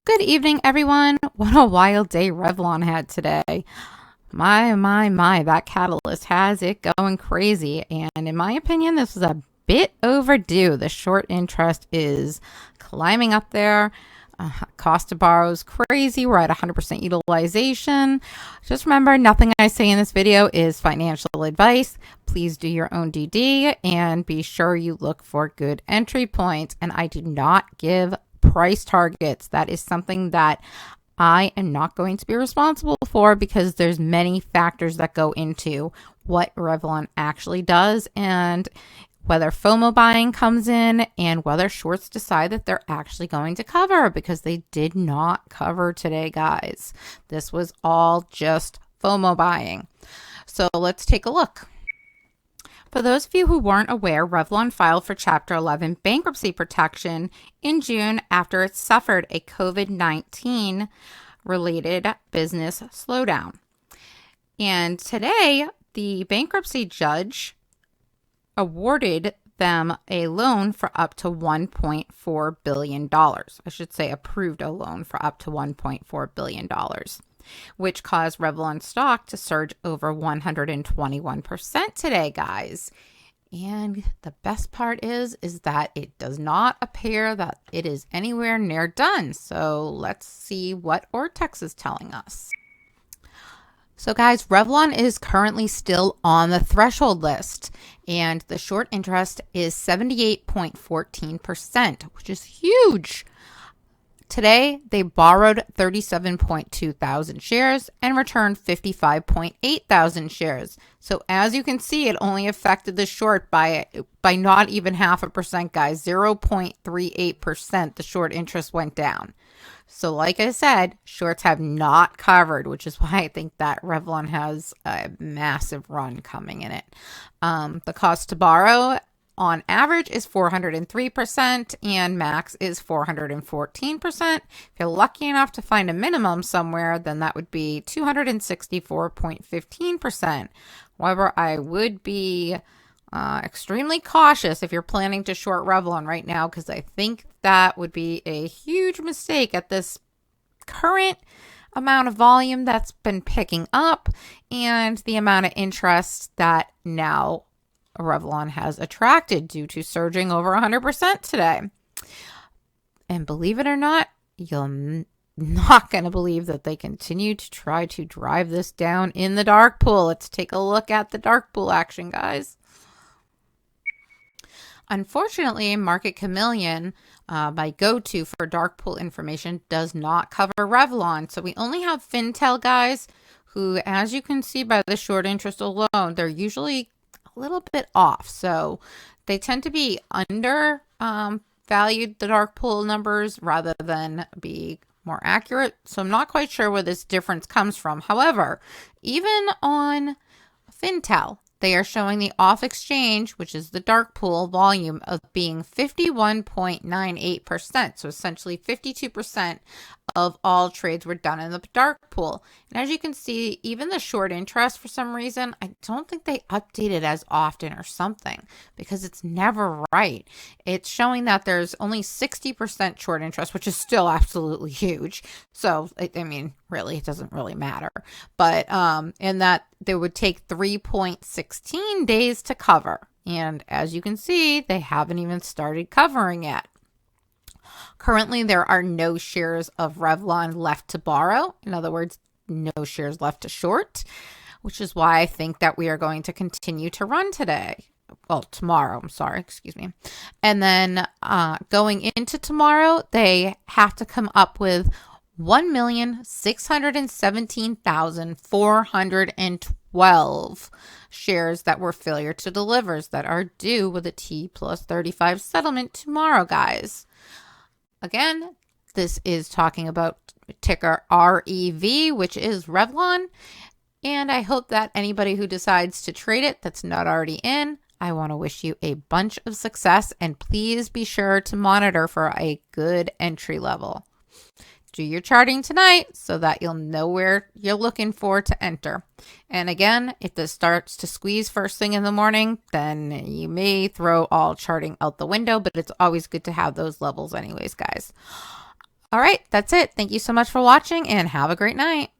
Good evening, everyone. What a wild day Revlon had today. My, that catalyst has it going crazy. And in my opinion, this was a bit overdue. The short interest is climbing up there. Cost to borrow is crazy. We're at 100% utilization. Just remember, nothing I say in this video is financial advice. Please do your own DD and be sure you look for good entry points. And I do not give price targets. That is something that I am not going to be responsible for because there's many factors that go into what Revlon actually does and whether FOMO buying comes in and whether shorts decide that they're actually going to cover, because they did not cover today, guys. This was all just FOMO buying. So let's take a look. For those of you who weren't aware, Revlon filed for Chapter 11 bankruptcy protection in June after it suffered a COVID-19 related business slowdown. And today, the bankruptcy judge awarded them a loan for up to $1.4 billion. I should say approved a loan for up to $1.4 billion, which caused Revlon stock to surge over 121% today, guys. And the best part is that it does not appear that it is anywhere near done. So let's see what Ortex is telling us. So guys, Revlon is currently still on the threshold list, and the short interest is 78.14%, which is huge. Today, they borrowed 37.2 thousand shares and returned 55.8 thousand shares. So as you can see, it only affected the short by not even 0.5%, guys. 0.38%, the short interest went down. So like I said, shorts have not covered, which is why I think that Revlon has a massive run coming in it. The cost to borrow on average is 403% and max is 414%. If you're lucky enough to find a minimum somewhere, then that would be 264.15%. However, I would be extremely cautious if you're planning to short Revlon right now, because I think that would be a huge mistake at this current amount of volume that's been picking up and the amount of interest that now Revlon has attracted due to surging over 100% today. And believe it or not, you're not going to believe that they continue to try to drive this down in the dark pool. Let's take a look at the dark pool action, guys. Unfortunately, Market Chameleon, my go-to for dark pool information, does not cover Revlon. So we only have Fintel, guys, who, as you can see by the short interest alone, they're usually a little bit off. So they tend to be under valued, the dark pool numbers, rather than be more accurate. So I'm not quite sure where this difference comes from. However, even on Fintel, they are showing the off exchange, which is the dark pool volume, of being 51.98%. So essentially 52% of all trades were done in the dark pool. And as you can see, even the short interest, for some reason, I don't think they update it as often or something, because it's never right. It's showing that there's only 60% short interest, which is still absolutely huge. So, I mean, really, it doesn't really matter. But in that they would take 3.16 days to cover. And as you can see, they haven't even started covering yet. Currently, there are no shares of Revlon left to borrow. In other words, no shares left to short, which is why I think that we are going to continue to run today. Well, tomorrow, I'm sorry, excuse me. And then going into tomorrow, they have to come up with 1,617,412 shares that were failure to delivers that are due with a T+35 settlement tomorrow, guys. Again, this is talking about ticker REV, which is Revlon. And I hope that anybody who decides to trade it that's not already in, I want to wish you a bunch of success. And please be sure to monitor for a good entry level. Do your charting tonight so that you'll know where you're looking for to enter. And again, if this starts to squeeze first thing in the morning, then you may throw all charting out the window, but it's always good to have those levels anyways, guys. All right, that's it. Thank you so much for watching and have a great night.